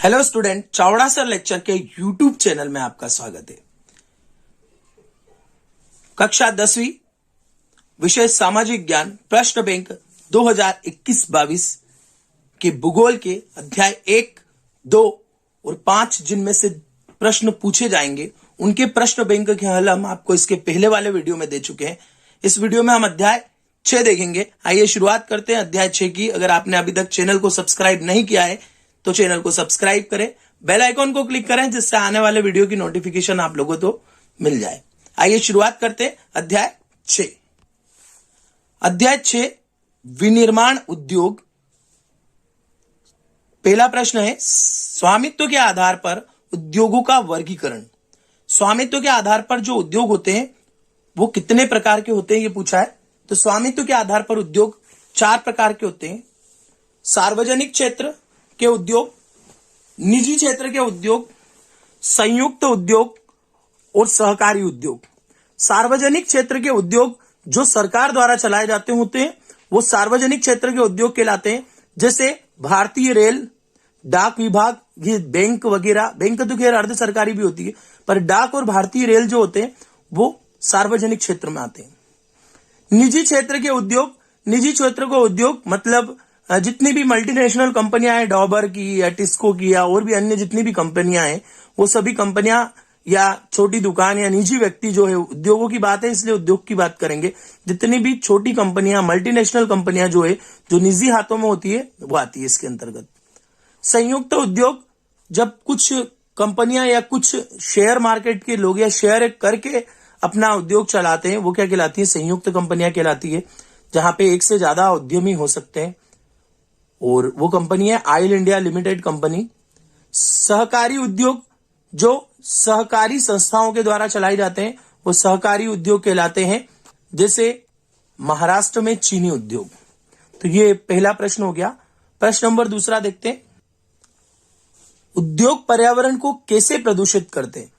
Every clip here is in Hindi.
Hello student, Chavda sir lecture के यूट्यूब चैनल में आपका स्वागत है। कक्षा 10वीं विषय सामाजिक ज्ञान प्रश्न बैंक 2021-22 के भूगोल के अध्याय 1, 2 और 5 जिनमें से प्रश्न पूछे जाएंगे उनके प्रश्न बैंक के हल हम आपको इसके पहले वाले वीडियो में दे चुके हैं। इस वीडियो में हम अध्याय 6 देखेंगे। आइए शुरुआत करते हैं अध्याय 6 की। अगर आपने अभी तक चैनल को सब्सक्राइब नहीं किया है तो चैनल को सब्सक्राइब करें, बेल आइकॉन को क्लिक करें जिससे आने वाले वीडियो की नोटिफिकेशन आप लोगों को मिल जाए। आइए शुरुआत करते हैं अध्याय 6। अध्याय 6 विनिर्माण उद्योग। पहला प्रश्न है स्वामित्व के आधार पर उद्योगों का वर्गीकरण। स्वामित्व के आधार पर जो उद्योग होते हैं वो कितने प्रकार के होते हैं ये पूछा है। तो स्वामित्व के आधार पर उद्योग 4 प्रकार के होते हैं। सार्वजनिक क्षेत्र के उद्योग, निजी क्षेत्र के उद्योग, संयुक्त उद्योग और सहकारी उद्योग। सार्वजनिक क्षेत्र के उद्योग जो सरकार द्वारा चलाए जाते होते हैं वो सार्वजनिक क्षेत्र के उद्योग कहलाते हैं। जैसे भारतीय रेल, डाक विभाग, ये बैंक वगैरह। बैंक तो खैर अर्ध सरकारी भी होती है, पर डाक और भारतीय रेल जो होते हैं वो सार्वजनिक क्षेत्र में आते हैं। निजी क्षेत्र के उद्योग, निजी क्षेत्र को उद्योग मतलब जितनी भी मल्टीनेशनल कंपनियां हैं, डॉबर की या टिस्को की या और भी अन्य जितनी भी कंपनियां हैं, वो सभी कंपनियां या छोटी दुकान या निजी व्यक्ति जो है, उद्योगों की बात है इसलिए उद्योग की बात करेंगे। जितनी भी छोटी कंपनियां, मल्टीनेशनल कंपनियां जो है, जो निजी हाथों में होती है वो आती है इसके अंतर्गत। संयुक्त उद्योग जब कुछ कंपनियां या कुछ शेयर मार्केट के लोग या शेयर करके अपना उद्योग चलाते हैं वो क्या कहलाती है? संयुक्त कंपनियां कहलाती है, जहां पे एक से ज्यादा उद्यमी हो सकते हैं और वो कंपनी है ऑयल इंडिया लिमिटेड कंपनी। सहकारी उद्योग जो सहकारी संस्थाओं के द्वारा चलाए जाते हैं वो सहकारी उद्योग कहलाते हैं। जैसे महाराष्ट्र में चीनी उद्योग। तो ये पहला प्रश्न हो गया। प्रश्न नंबर दूसरा देखते हैं। उद्योग पर्यावरण को कैसे प्रदूषित करते हैं?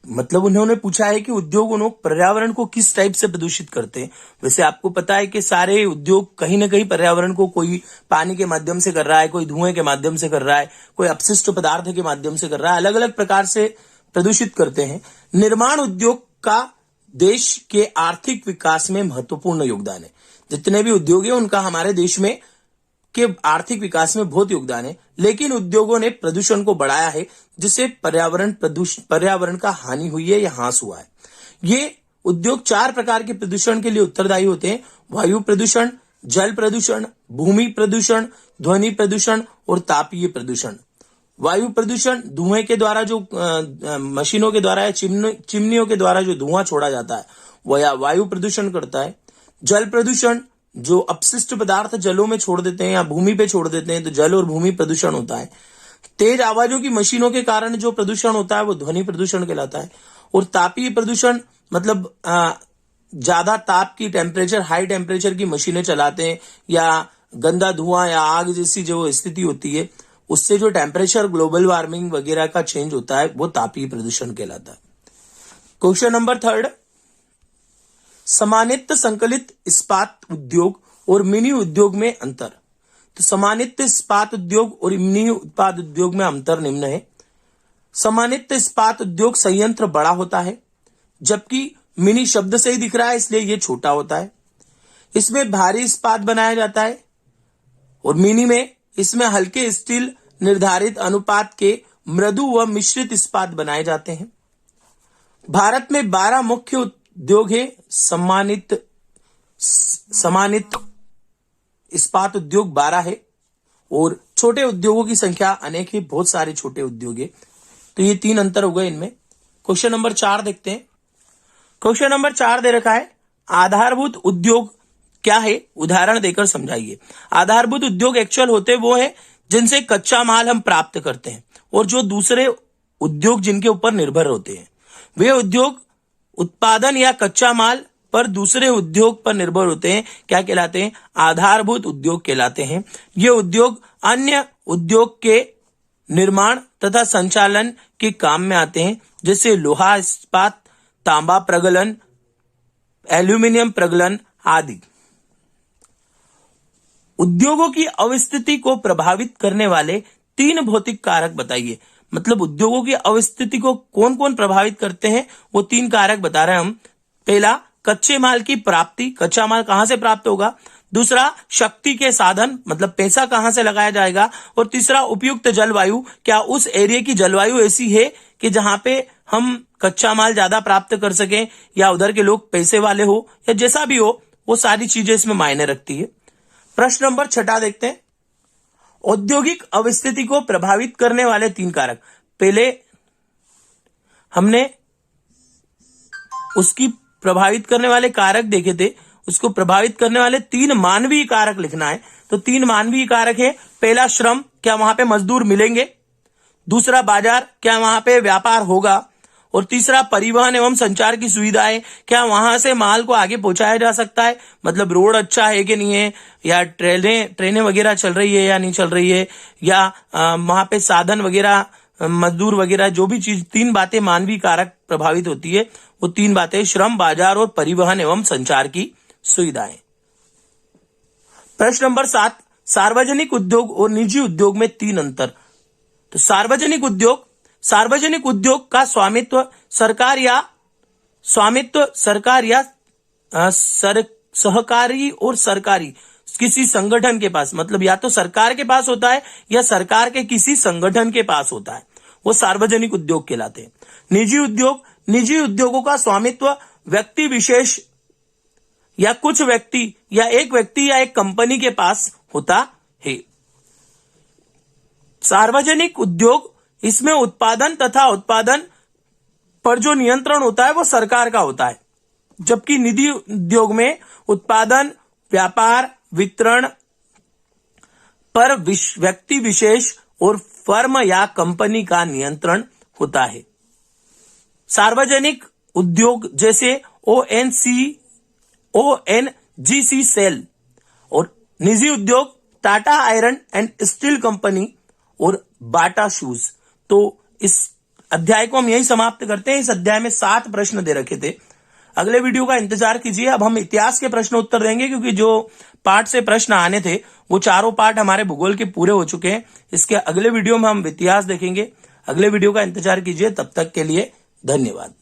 मतलब उन्होंने पूछा है कि उद्योग पर्यावरण को किस टाइप से प्रदूषित करते हैं। वैसे आपको पता है कि सारे उद्योग कहीं ना कहीं पर्यावरण को, कोई पानी के माध्यम से कर रहा है, कोई धुएं के माध्यम से कर रहा है, कोई अपशिष्ट पदार्थ के माध्यम से कर रहा है, अलग अलग प्रकार से प्रदूषित करते हैं। निर्माण उद्योग का देश के आर्थिक विकास में महत्वपूर्ण योगदान है। जितने भी उद्योग है उनका हमारे देश में के आर्थिक विकास में बहुत योगदान है, लेकिन उद्योगों ने प्रदूषण को बढ़ाया है जिससे पर्यावरण का हानि हुई है या ह्रास हुआ है। ये उद्योग 4 प्रकार के प्रदूषण के लिए उत्तरदायी होते हैं। वायु प्रदूषण, जल प्रदूषण, भूमि प्रदूषण, ध्वनि प्रदूषण और तापीय प्रदूषण। वायु प्रदूषण धुएं के द्वारा जो मशीनों के द्वारा या चिमनियों के द्वारा जो धुआं छोड़ा जाता है वह वायु प्रदूषण करता है। जल प्रदूषण जो अपशिष्ट पदार्थ जलों में छोड़ देते हैं या भूमि पे छोड़ देते हैं तो जल और भूमि प्रदूषण होता है। तेज आवाजों की मशीनों के कारण जो प्रदूषण होता है वो ध्वनि प्रदूषण कहलाता है। और तापीय प्रदूषण मतलब ज्यादा ताप की हाई टेम्परेचर की मशीनें चलाते हैं या गंदा धुआं या आग जैसी जो स्थिति होती है उससे जो टेम्परेचर, ग्लोबल वार्मिंग वगैरह का चेंज होता है वो तापीय प्रदूषण कहलाता है। क्वेश्चन नंबर 3, समानित संकलित इस्पात उद्योग और मिनी उद्योग में अंतर। तो समानित इस्पात उद्योग और मिनी उत्पाद उद्योग में अंतर निम्न है। समानित इस्पात उद्योग संयंत्र बड़ा होता है, जबकि मिनी शब्द से ही दिख रहा है इसलिए यह छोटा होता है। इसमें भारी इस्पात बनाया जाता है और मिनी में इसमें हल्के स्टील निर्धारित अनुपात के मृदु व मिश्रित इस्पात बनाए जाते हैं। भारत में 12 मुख्य उद्योग है। समानित इस्पात उद्योग 12 है और छोटे उद्योगों की संख्या अनेक है, बहुत सारे छोटे उद्योग है। तो ये 3 अंतर हो गए इनमें। क्वेश्चन नंबर 4 देखते हैं। क्वेश्चन नंबर 4 दे रखा है आधारभूत उद्योग क्या है, उदाहरण देकर समझाइए। आधारभूत उद्योग एक्चुअल होते वो है जिनसे कच्चा माल हम प्राप्त करते हैं और जो दूसरे उद्योग जिनके ऊपर निर्भर होते हैं वे उद्योग उत्पादन या कच्चा माल पर दूसरे उद्योग पर निर्भर होते हैं क्या कहलाते हैं? आधारभूत उद्योग कहलाते हैं। ये उद्योग अन्य उद्योग के निर्माण तथा संचालन के काम में आते हैं, जैसे लोहा इस्पात, तांबा प्रगलन, एल्यूमिनियम प्रगलन आदि। उद्योगों की अवस्थिति को प्रभावित करने वाले तीन भौतिक कारक बताइए। मतलब उद्योगों की अवस्थिति को कौन कौन प्रभावित करते हैं, वो तीन कारक बता रहे हैं हम। पहला, कच्चे माल की प्राप्ति, कच्चा माल कहां से प्राप्त होगा। दूसरा, शक्ति के साधन, मतलब पैसा कहां से लगाया जाएगा। और तीसरा, उपयुक्त जलवायु, क्या उस एरिया की जलवायु ऐसी है कि जहां पे हम कच्चा माल ज्यादा प्राप्त कर सकें, या उधर के लोग पैसे वाले हो, या जैसा भी हो, वो सारी चीजें इसमें मायने रखती है। प्रश्न नंबर 6 देखते हैं। औद्योगिक अवस्थिति को प्रभावित करने वाले तीन कारक। पहले हमने उसकी प्रभावित करने वाले कारक देखे थे, उसको प्रभावित करने वाले तीन मानवीय कारक लिखना है। तो तीन मानवीय कारक है। पहला, श्रम, क्या वहां पे मजदूर मिलेंगे। दूसरा, बाजार, क्या वहां पे व्यापार होगा। और तीसरा, परिवहन एवं संचार की सुविधाएं, क्या वहां से माल को आगे पहुंचाया जा सकता है। मतलब रोड अच्छा है कि नहीं है, या ट्रेनें वगैरह चल रही है या नहीं चल रही है, या वहां पे साधन वगैरह, मजदूर वगैरह, जो भी चीज, तीन बातें मानवीय कारक प्रभावित होती है। वो तीन बातें श्रम, बाजार और परिवहन एवं संचार की सुविधाएं। प्रश्न नंबर 7, सार्वजनिक उद्योग और निजी उद्योग में तीन अंतर। तो सार्वजनिक उद्योग का स्वामित्व सरकार या सहकारी और सरकारी किसी संगठन के पास, मतलब या तो सरकार के पास होता है या सरकार के किसी संगठन के पास होता है, वो सार्वजनिक उद्योग कहलाते हैं। निजी उद्योगों का स्वामित्व व्यक्ति विशेष या कुछ व्यक्ति या एक कंपनी के पास होता है। सार्वजनिक उद्योग, इसमें उत्पादन तथा उत्पादन पर जो नियंत्रण होता है वो सरकार का होता है, जबकि निजी उद्योग में उत्पादन, व्यापार, वितरण पर व्यक्ति विशेष और फर्म या कंपनी का नियंत्रण होता है। सार्वजनिक उद्योग जैसे ONGC सेल, और निजी उद्योग Tata iron and steel company और बाटा शूज। तो इस अध्याय को हम यही समाप्त करते हैं। इस अध्याय में 7 प्रश्न दे रखे थे। अगले वीडियो का इंतजार कीजिए। अब हम इतिहास के प्रश्न उत्तर देंगे, क्योंकि जो पार्ट से प्रश्न आने थे वो चारों पार्ट हमारे भूगोल के पूरे हो चुके हैं। इसके अगले वीडियो में हम इतिहास देखेंगे। अगले वीडियो का इंतजार कीजिए। तब तक के लिए धन्यवाद।